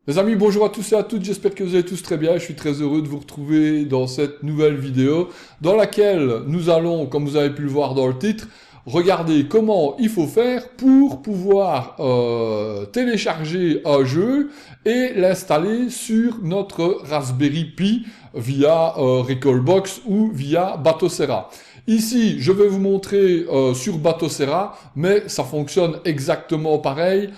Les amis, bonjour à tous et à toutes, j'espère que vous allez tous très bien. Je suis très heureux de vous retrouver dans cette nouvelle vidéo dans laquelle nous allons, comme vous avez pu le voir dans le titre, regarder comment il faut faire pour pouvoir télécharger un jeu et l'installer sur notre Raspberry Pi via Recalbox ou via Batocera. Ici, je vais vous montrer sur Batocera, mais ça fonctionne exactement pareil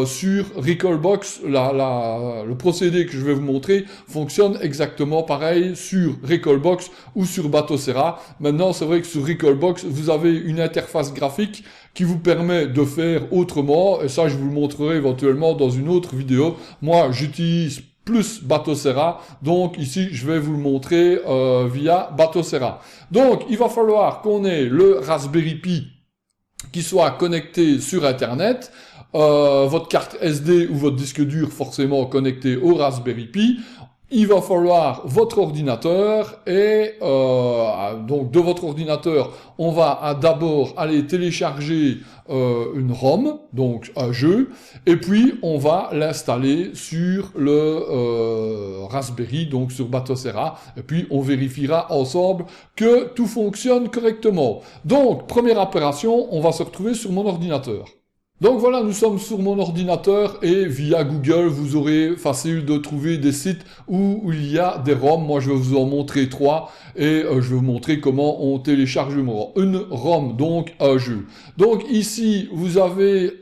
sur Recalbox. Le procédé que je vais vous montrer fonctionne exactement pareil sur Recalbox ou sur Batocera. Maintenant, c'est vrai que sur Recalbox, vous avez une interface graphique qui vous permet de faire autrement, et ça, je vous le montrerai éventuellement dans une autre vidéo. Moi, j'utilise plus Batocera, donc ici je vais vous le montrer via Batocera. Donc il va falloir qu'on ait le Raspberry Pi qui soit connecté sur Internet, votre carte SD ou votre disque dur forcément connecté au Raspberry Pi. Il va falloir votre ordinateur et donc de votre ordinateur, on va d'abord aller télécharger une ROM, donc un jeu, et puis on va l'installer sur le Raspberry, donc sur Batocera, et puis on vérifiera ensemble que tout fonctionne correctement. Donc, première opération, on va se retrouver sur mon ordinateur. Donc voilà, nous sommes sur mon ordinateur et via Google, vous aurez facile de trouver des sites où il y a des ROM. Moi, je vais vous en montrer 3 et je vais vous montrer comment on télécharge une ROM, donc un jeu. Donc ici, vous avez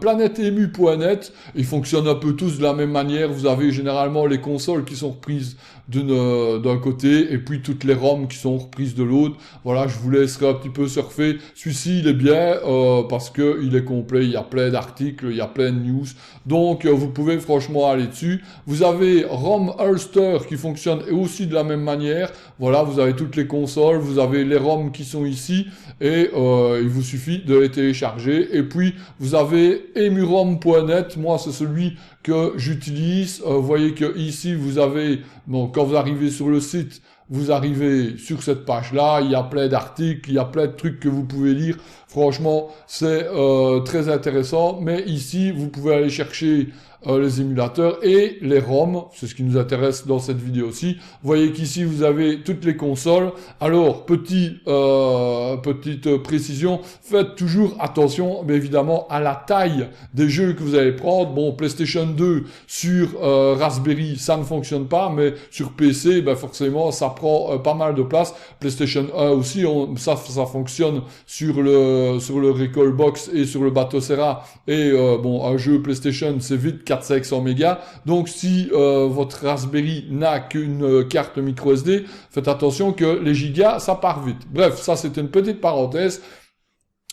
planetemu.net. Ils fonctionnent un peu tous de la même manière. Vous avez généralement les consoles qui sont reprises d'un côté et puis toutes les ROM qui sont reprises de l'autre. Voilà, je vous laisserai un petit peu surfer. Celui-ci, il est bien parce que il est complet. Il y a plein d'articles, il y a plein de news. Donc, vous pouvez franchement aller dessus. Vous avez ROM Ulster qui fonctionne aussi de la même manière. Voilà, vous avez toutes les consoles, vous avez les ROM qui sont ici et il vous suffit de les télécharger. Et puis, vous avez emurom.net. Moi, c'est celui que j'utilise. Vous voyez que ici, vous avez, donc quand vous arrivez sur le site, vous arrivez sur cette page-là, il y a plein d'articles, il y a plein de trucs que vous pouvez lire. Franchement, c'est très intéressant. Mais ici, vous pouvez aller chercher les émulateurs et les ROM. C'est ce qui nous intéresse dans cette vidéo aussi. Vous voyez qu'ici, vous avez toutes les consoles. Alors, petite précision, faites toujours attention, mais évidemment, à la taille des jeux que vous allez prendre. Bon, PlayStation 2 sur Raspberry, ça ne fonctionne pas, mais sur PC, ben forcément, ça prend pas mal de place. PlayStation 1 aussi, ça fonctionne sur le Recalbox et sur le Batocera. Et bon, un jeu PlayStation, c'est vite 400-500 mégas. Donc, si votre Raspberry n'a qu'une carte micro SD, faites attention que les gigas, ça part vite. Bref, ça, c'était une petite parenthèse.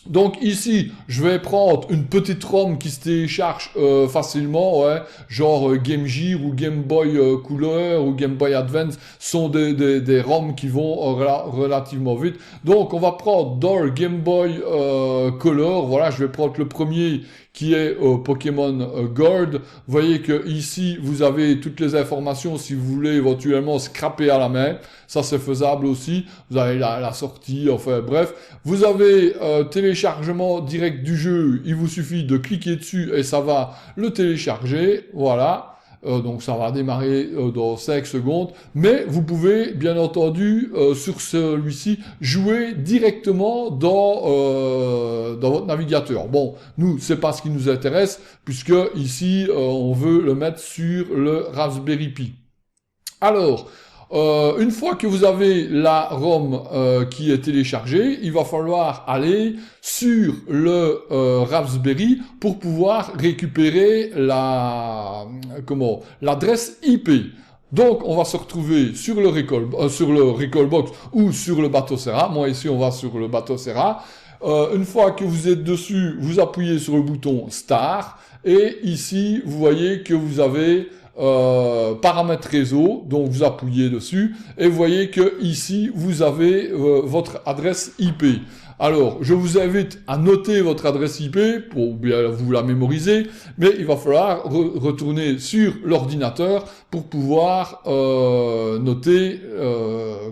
Donc ici, je vais prendre une petite ROM qui se télécharge facilement, ouais, genre Game Gear ou Game Boy Color ou Game Boy Advance sont des ROM qui vont relativement vite. Donc on va prendre dans le Game Boy Color, voilà, je vais prendre le premier qui est Pokémon Gold. Vous voyez que ici, vous avez toutes les informations si vous voulez éventuellement scraper à la main. Ça, c'est faisable aussi. Vous avez la sortie, enfin bref. Vous avez téléchargement direct du jeu. Il vous suffit de cliquer dessus et ça va le télécharger. Voilà. Donc ça va démarrer dans 5 secondes, mais vous pouvez bien entendu sur celui-ci jouer directement dans votre navigateur. Bon, nous c'est pas ce qui nous intéresse puisque ici on veut le mettre sur le Raspberry Pi. Alors, une fois que vous avez la ROM qui est téléchargée, il va falloir aller sur le Raspberry pour pouvoir récupérer l'adresse IP. Donc, on va se retrouver sur le Recalbox ou sur le Batocera. Moi, ici, on va sur le Batocera. Une fois que vous êtes dessus, vous appuyez sur le bouton Start. Et ici, vous voyez que vous avez paramètres réseau, donc vous appuyez dessus et vous voyez que ici vous avez votre adresse IP. Alors, je vous invite à noter votre adresse IP pour bien vous la mémoriser, mais il va falloir retourner sur l'ordinateur pour pouvoir noter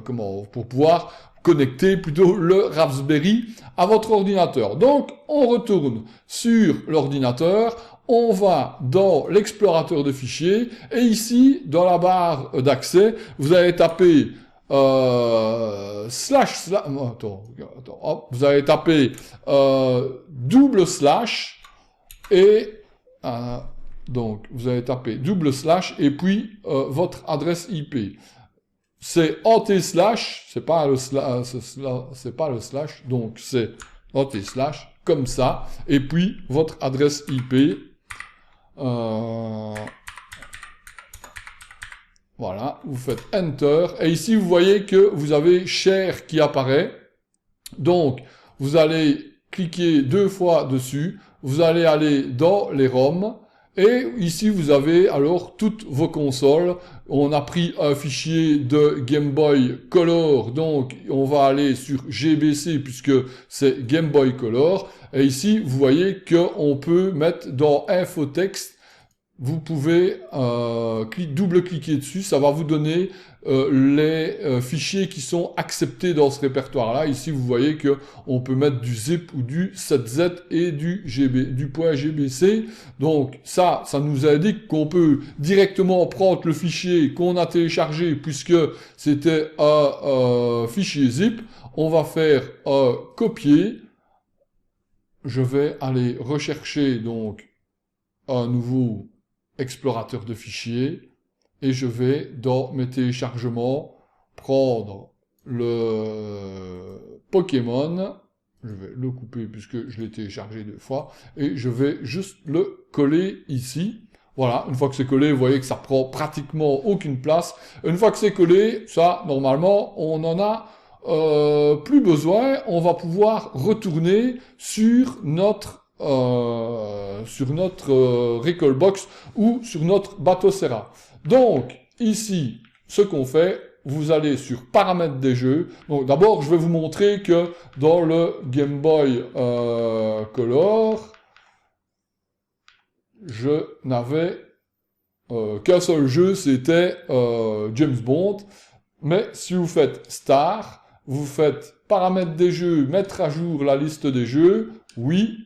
pour pouvoir connecter plutôt le Raspberry à votre ordinateur. Donc, on retourne sur l'ordinateur, on va dans l'explorateur de fichiers, et ici, dans la barre d'accès, vous allez taper vous allez taper double slash, et donc vous allez taper double slash, et puis votre adresse IP. C'est anti-slash, c'est pas le slash, donc c'est anti-slash, comme ça, et puis votre adresse IP. Voilà, vous faites Enter, et ici vous voyez que vous avez Share qui apparaît. Donc, vous allez cliquer 2 fois dessus, vous allez aller dans les ROM, et ici vous avez alors toutes vos consoles. On a pris un fichier de Game Boy Color, donc on va aller sur GBC puisque c'est Game Boy Color, et ici vous voyez qu'on peut mettre dans Infotext. Vous pouvez double-cliquer dessus, ça va vous donner les fichiers qui sont acceptés dans ce répertoire-là. Ici, vous voyez que on peut mettre du zip ou du 7z et du .gbc. Donc ça nous indique qu'on peut directement prendre le fichier qu'on a téléchargé puisque c'était un fichier zip. On va faire un copier. Je vais aller rechercher donc un nouveau explorateur de fichiers, et je vais dans mes téléchargements prendre le Pokémon, je vais le couper puisque je l'ai téléchargé 2 fois, et je vais juste le coller ici. Voilà, une fois que c'est collé, vous voyez que ça prend pratiquement aucune place. Une fois que c'est collé, ça, normalement, on en a plus besoin. On va pouvoir retourner sur notre Recalbox ou sur notre Batocera. Donc, ici, ce qu'on fait, vous allez sur Paramètres des jeux. Donc, d'abord, je vais vous montrer que dans le Game Boy Color, je n'avais qu'un seul jeu, c'était James Bond. Mais si vous faites Star, vous faites Paramètres des jeux, mettre à jour la liste des jeux, oui.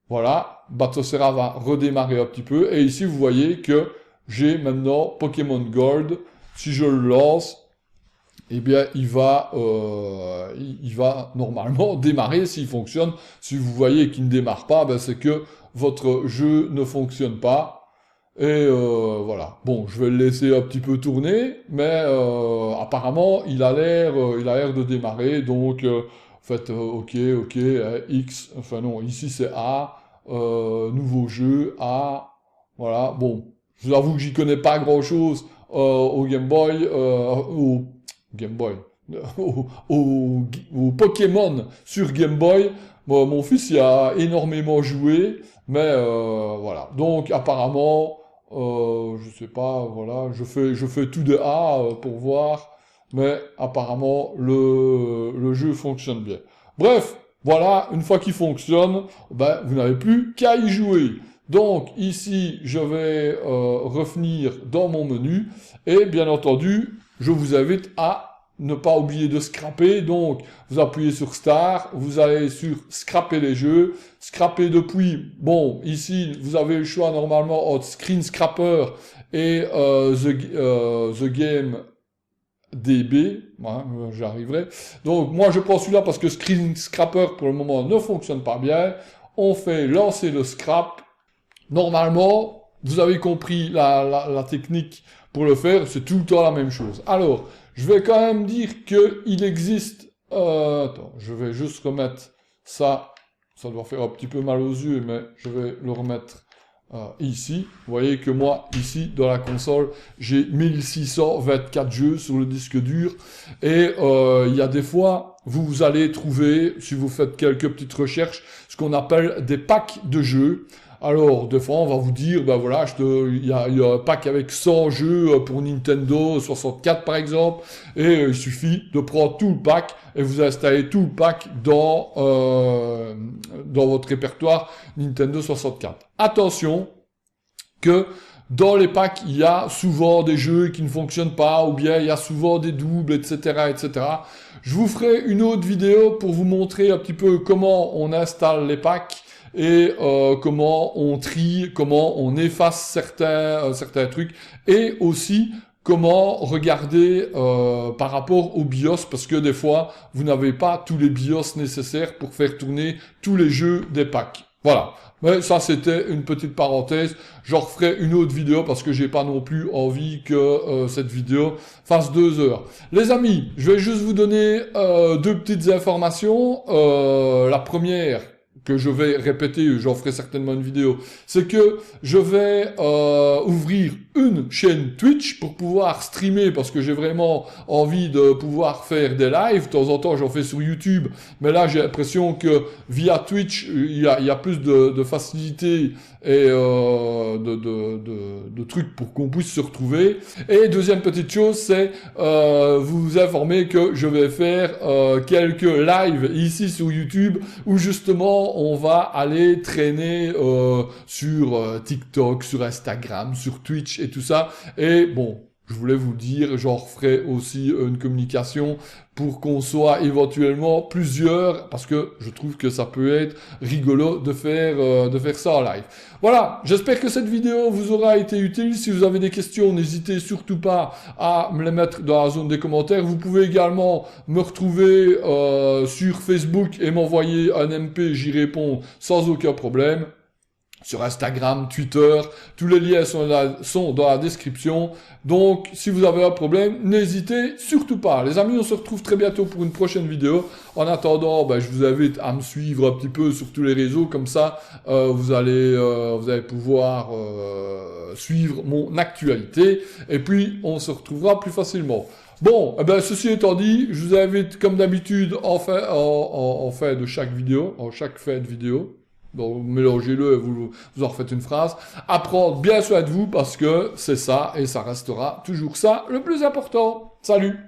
Voilà, Batocera va redémarrer un petit peu, et ici vous voyez que j'ai maintenant Pokémon Gold. Si je le lance, eh bien il va normalement démarrer s'il fonctionne. Si vous voyez qu'il ne démarre pas, ben, c'est que votre jeu ne fonctionne pas. Et voilà. Bon, je vais le laisser un petit peu tourner, mais apparemment il a l'air de démarrer, donc faites OK, X, enfin non, ici c'est A, nouveau jeu, A, voilà, bon, je vous avoue que j'y connais pas grand-chose au Game Boy, au Pokémon sur Game Boy. Bon, mon fils y a énormément joué, mais voilà, donc apparemment, je sais pas, voilà, je fais tout de A pour voir, mais apparemment le jeu fonctionne bien. Bref, voilà, une fois qu'il fonctionne, ben, vous n'avez plus qu'à y jouer. Donc ici, je vais revenir dans mon menu, et bien entendu, je vous invite à ne pas oublier de scraper. Donc vous appuyez sur Star, vous allez sur scraper les jeux, scraper depuis, bon, ici vous avez le choix normalement entre Screen Scrapper et The Game DB, hein, j'arriverai. Donc moi je prends celui-là parce que Screen Scrapper pour le moment ne fonctionne pas bien. On fait lancer le scrap. Normalement, vous avez compris la technique pour le faire, c'est tout le temps la même chose. Alors, je vais quand même dire qu'il existe... attends, je vais juste remettre ça. Ça doit faire un petit peu mal aux yeux, mais je vais le remettre ici. Vous voyez que moi, ici, dans la console, j'ai 1624 jeux sur le disque dur. Et il y a des fois, vous allez trouver, si vous faites quelques petites recherches, ce qu'on appelle des packs de jeux. Alors, des fois, on va vous dire, ben voilà, il y a un pack avec 100 jeux pour Nintendo 64, par exemple, et il suffit de prendre tout le pack, et vous installez tout le pack dans votre répertoire Nintendo 64. Attention que dans les packs, il y a souvent des jeux qui ne fonctionnent pas, ou bien il y a souvent des doubles, etc., etc. Je vous ferai une autre vidéo pour vous montrer un petit peu comment on installe les packs, et comment on trie, comment on efface certains trucs, et aussi comment regarder par rapport au BIOS, parce que des fois, vous n'avez pas tous les BIOS nécessaires pour faire tourner tous les jeux des packs. Voilà. Mais ça, c'était une petite parenthèse. J'en referai une autre vidéo parce que j'ai pas non plus envie que cette vidéo fasse 2 heures. Les amis, je vais juste vous donner 2 petites informations. La première, que je vais répéter, j'en ferai certainement une vidéo, c'est que je vais ouvrir une chaîne Twitch pour pouvoir streamer, parce que j'ai vraiment envie de pouvoir faire des lives. De temps en temps, j'en fais sur YouTube, mais là, j'ai l'impression que via Twitch, il y a plus de facilité et de trucs pour qu'on puisse se retrouver. Et deuxième petite chose, c'est vous informer que je vais faire quelques lives ici sur YouTube où justement on va aller traîner sur TikTok, sur Instagram, sur Twitch et tout ça. Et bon, je voulais vous dire, j'en referai aussi une communication pour qu'on soit éventuellement plusieurs, parce que je trouve que ça peut être rigolo de faire ça en live. Voilà, j'espère que cette vidéo vous aura été utile. Si vous avez des questions, n'hésitez surtout pas à me les mettre dans la zone des commentaires. Vous pouvez également me retrouver sur Facebook et m'envoyer un MP, j'y réponds sans aucun problème. Sur Instagram, Twitter, tous les liens sont dans la description. Donc, si vous avez un problème, n'hésitez surtout pas. Les amis, on se retrouve très bientôt pour une prochaine vidéo. En attendant, je vous invite à me suivre un petit peu sur tous les réseaux. Comme ça, vous allez pouvoir suivre mon actualité. Et puis, on se retrouvera plus facilement. Bon, ceci étant dit, je vous invite, comme d'habitude, en fin de chaque vidéo, donc mélangez-le et vous en refaites une phrase. À prendre bien soin de vous parce que c'est ça et ça restera toujours ça le plus important. Salut!